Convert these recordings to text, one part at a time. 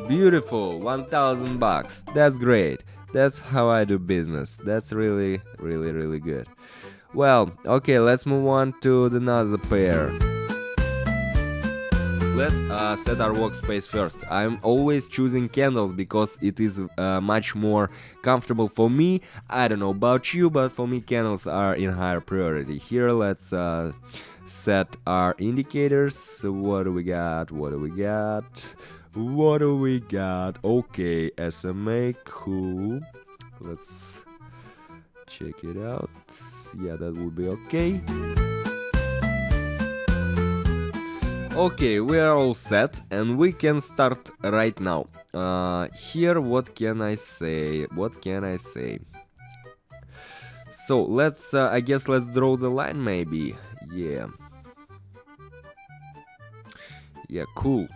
Beautiful, 1000 bucks. That's great. That's how I do business. That's really good. Well, okay, let's move on to another pair. Let's set our workspace first. I'm always choosing candles because it is much more comfortable for me. I don't know about you, but for me candles are in higher priority. Here, let's set our indicators. So what do we got? Okay, SMA, cool. Let's check it out. Yeah, that would be okay. Okay, we are all set and we can start right now. Here, what can I say? So let's, I guess let's draw the line maybe. Yeah, cool.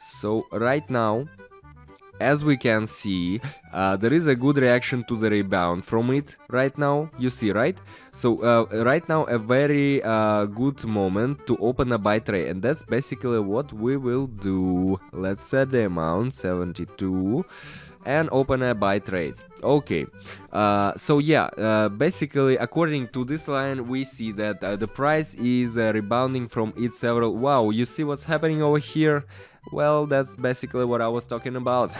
So right now, as we can see, there is a good reaction to the rebound from it right now, you see, right? So right now a very good moment to open a buy trade, and that's basically what we will do. Let's set the amount 72 and open a buy trade. Okay, so yeah, basically according to this line we see that the price is rebounding from its several. Wow, you see what's happening over here? Well, that's basically what I was talking about.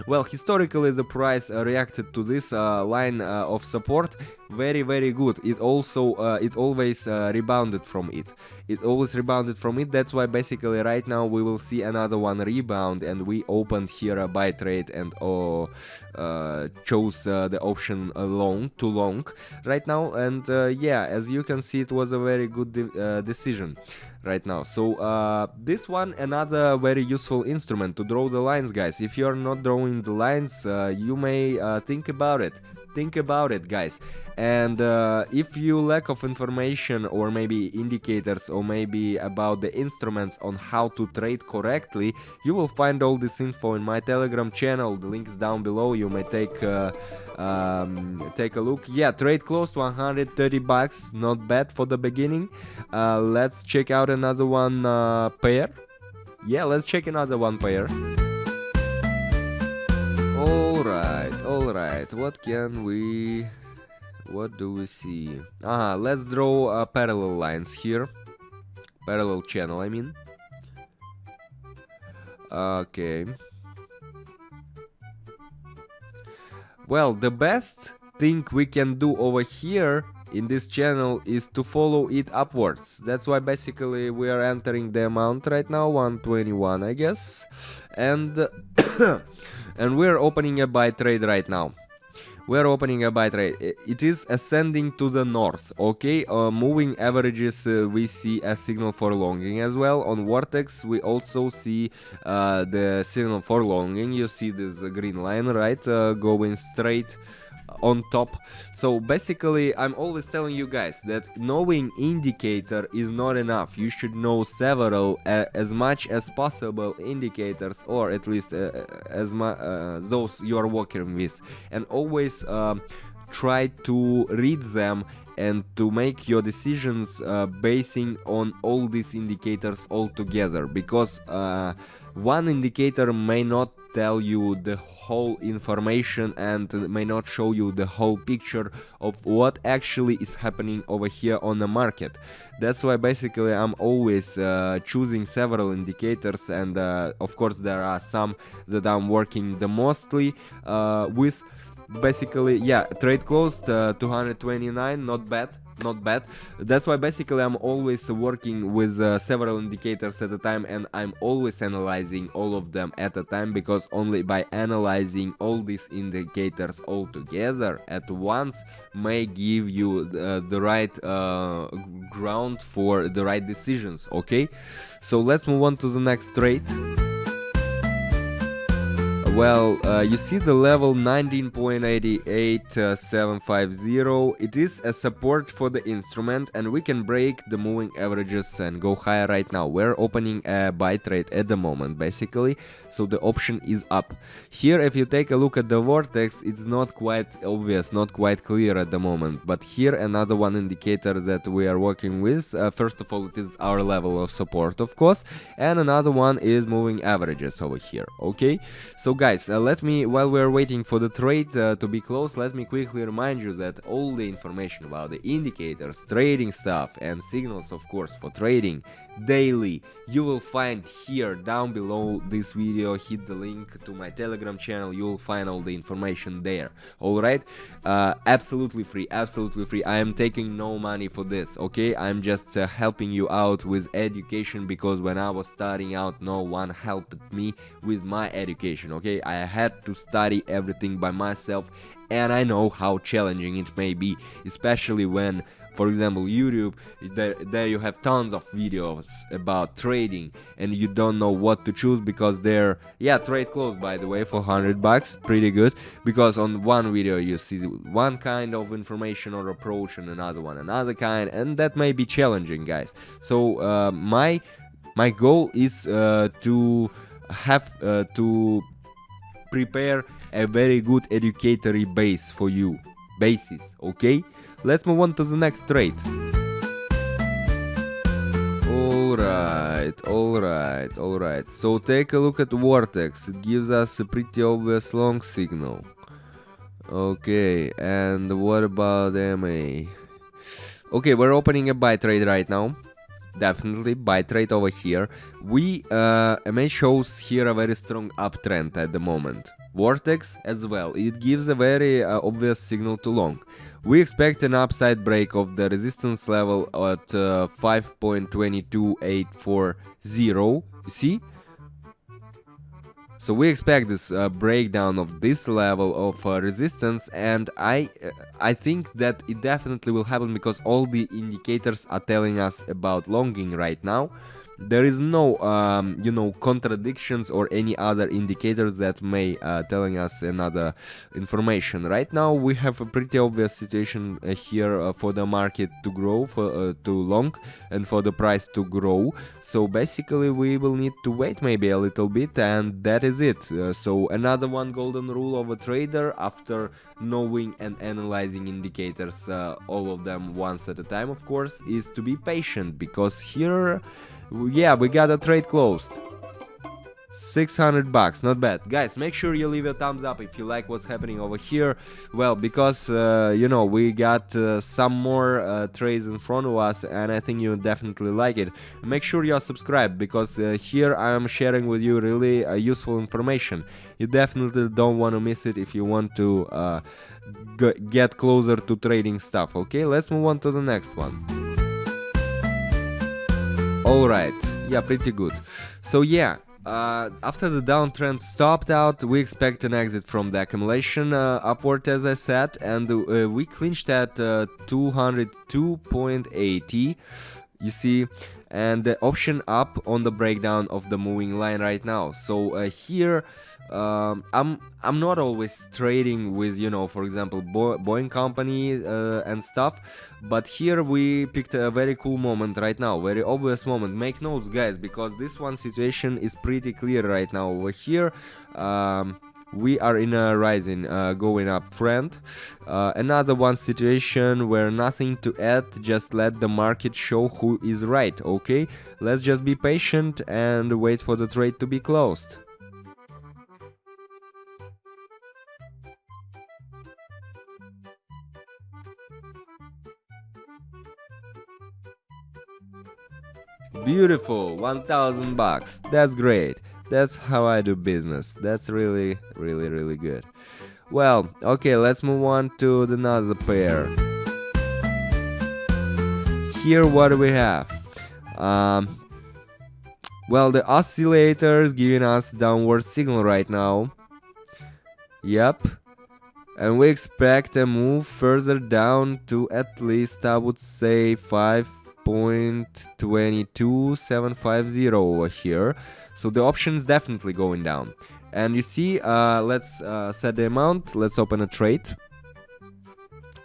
Well, historically the price reacted to this line of support very good. It always rebounded from it. That's why basically right now we will see another one rebound, and we opened here a buy trade and chose the option long right now. And yeah, as you can see, it was a very good decision right now. So this one, another very useful instrument to draw the lines, guys. If you're not drawing the lines, you may think about it, guys. And if you lack of information or maybe indicators or maybe about the instruments on how to trade correctly, you will find all this info in my Telegram channel. The link is down below. You may take a look. Yeah, trade close to 130 bucks, not bad for the beginning. Let's check out another one pair. Yeah, let's check another one pair. Alright, what do we see? Let's draw parallel lines here. Parallel channel, I mean. Okay. Well, the best thing we can do over here in this channel is to follow it upwards. That's why basically we are entering the amount right now, 121, I guess. And and we're opening a buy trade right now. It is ascending to the north, okay? Moving averages, we see a signal for longing as well. On Vortex, we also see the signal for longing. You see this green line, right? Going straight on top. So basically I'm always telling you guys that knowing indicator is not enough. You should know several as much as possible indicators, or at least those you are working with, and always try to read them and to make your decisions basing on all these indicators all together, because one indicator may not tell you the whole information and may not show you the whole picture of what actually is happening over here on the market. That's why basically I'm always choosing several indicators, and of course there are some that I'm working the mostly with. Basically, yeah, trade closed 229, not bad. That's why basically I'm always working with several indicators at a time, and I'm always analyzing all of them at a time, because only by analyzing all these indicators all together at once may give you the right ground for the right decisions, okay? So let's move on to the next trade. well, you see the level 19.88750. It is a support for the instrument, and we can break the moving averages and go higher right now. We're opening a buy trade at the moment, basically, so the option is up. Here, if you take a look at the Vortex, it's not quite obvious, not quite clear at the moment, but here another one indicator that we are working with. First of all, it is our level of support, of course, and another one is moving averages over here. Okay, so guys, let me, while we're waiting for the trade to be closed, let me quickly remind you that all the information about the indicators, trading stuff, and signals, of course, for trading daily, you will find here down below this video. Hit the link to my Telegram channel, you will find all the information there. All right, absolutely free, absolutely free. I am taking no money for this, okay? I'm just helping you out with education, because when I was starting out, no one helped me with my education, okay? I had to study everything by myself, and I know how challenging it may be, especially when, for example, YouTube, there you have tons of videos about trading, and you don't know what to choose, because they're, yeah, trade closed, by the way, for $100, pretty good, because on one video you see one kind of information or approach, and another one another kind, and that may be challenging, guys. So my goal is to have to prepare a very good educatory base for you, basis, okay? Let's move on to the next trade. Alright. So take a look at Vortex. It gives us a pretty obvious long signal. Okay, and what about MA? Okay, we're opening a buy trade right now. Definitely buy trade over here. MA shows here a very strong uptrend at the moment. Vortex as well, it gives a very obvious signal to long. We expect an upside break of the resistance level at 5.22840, you see? So we expect this breakdown of this level of resistance, and I think that it definitely will happen, because all the indicators are telling us about longing right now. There is no contradictions or any other indicators that may telling us another information. Right now we have a pretty obvious situation here for the market to grow, to long, and for the price to grow. So basically we will need to wait maybe a little bit, and that is it. So another one golden rule of a trader, after knowing and analyzing indicators, all of them once at a time, of course, is to be patient, because here, yeah, we got a trade closed. $600, not bad. Guys, make sure you leave a thumbs up if you like what's happening over here. Well, because we got some more trades in front of us, and I think you definitely like it. Make sure you are subscribed, because here I am sharing with you really useful information. You definitely don't want to miss it if you want to get closer to trading stuff. Okay, let's move on to the next one. Alright, yeah, pretty good. So yeah, after the downtrend stopped out, we expect an exit from the accumulation upward, as I said, and we clinched at 202.80, you see, and the option up on the breakdown of the moving line right now. So here I'm not always trading with, for example, Boeing company and stuff, but here we picked a very cool moment right now, very obvious moment. Make notes, guys, because this one situation is pretty clear right now. Over here we are in a rising, going up trend. Another one situation where nothing to add, just let the market show who is right. Okay, let's just be patient and wait for the trade to be closed. Beautiful, $1,000. That's great. That's how I do business. That's really good. Well, okay, let's move on to another pair. Here, what do we have? Well, the oscillator is giving us downward signal right now. Yep. And we expect a move further down to at least, I would say, 5.22750 over here. So the option is definitely going down. And you see, let's set the amount. Let's open a trade.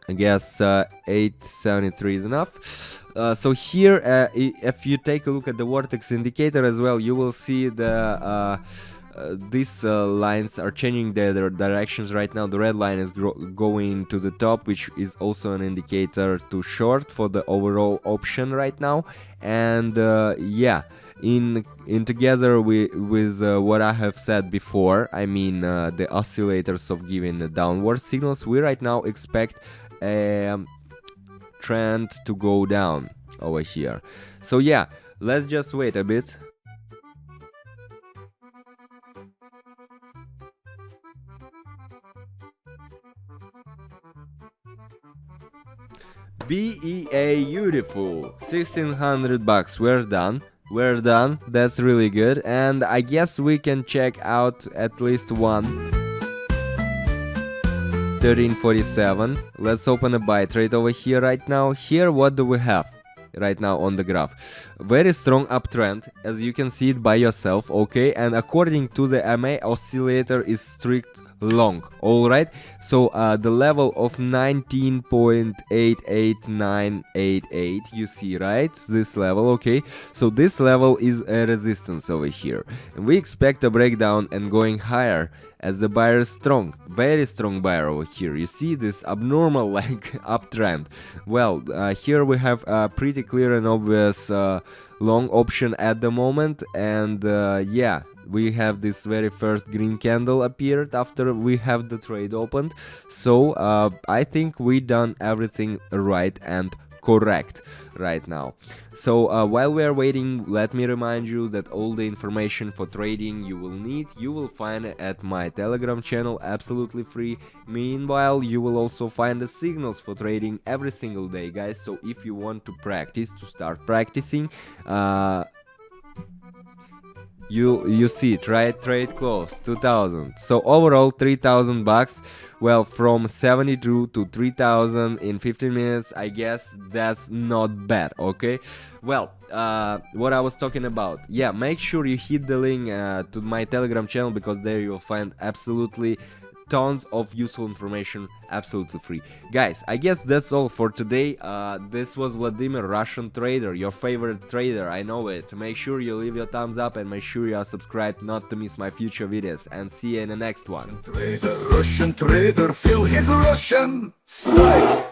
I guess 873 is enough. So here, if you take a look at the Vortex indicator as well, you will see the these lines are changing their directions right now. The red line is going to the top, which is also an indicator to short for the overall option right now. And yeah, in together with what I have said before, I mean the oscillators of giving the downward signals, we right now expect a trend to go down over here. So yeah, let's just wait a bit. Beautiful, 1600 bucks. We're done. That's really good. And I guess we can check out at least one. 1347. Let's open a buy trade over here right now. Here, what do we have right now on the graph? Very strong uptrend, as you can see it by yourself, okay? And according to the MA oscillator is strict long, all right? So the level of 19.88988, you see, right? This level, okay? So this level is a resistance over here, and we expect a breakdown and going higher, as the buyer is strong, very strong buyer over here. You see this abnormal like uptrend. Well, here we have a pretty clear and obvious long option at the moment, and yeah, we have this very first green candle appeared after we have the trade opened. So I think we done everything right and correct right now. So while we are waiting, let me remind you that all the information for trading you will need, you will find it at my Telegram channel, absolutely free. Meanwhile, you will also find the signals for trading every single day, guys. So if you want to practice, to start practicing, you see it, right? Trade close 2000. So overall 3000 bucks. Well, from 72 to 3000 in 15 minutes, I guess that's not bad, okay? Well, what I was talking about, yeah, make sure you hit the link to my Telegram channel, because there you'll find absolutely tons of useful information, absolutely free. Guys, I guess that's all for today. This was Vladimir, Russian trader, your favorite trader, I know it. Make sure you leave your thumbs up and make sure you are subscribed not to miss my future videos, and see you in the next one. Russian trader, feel his Russian style.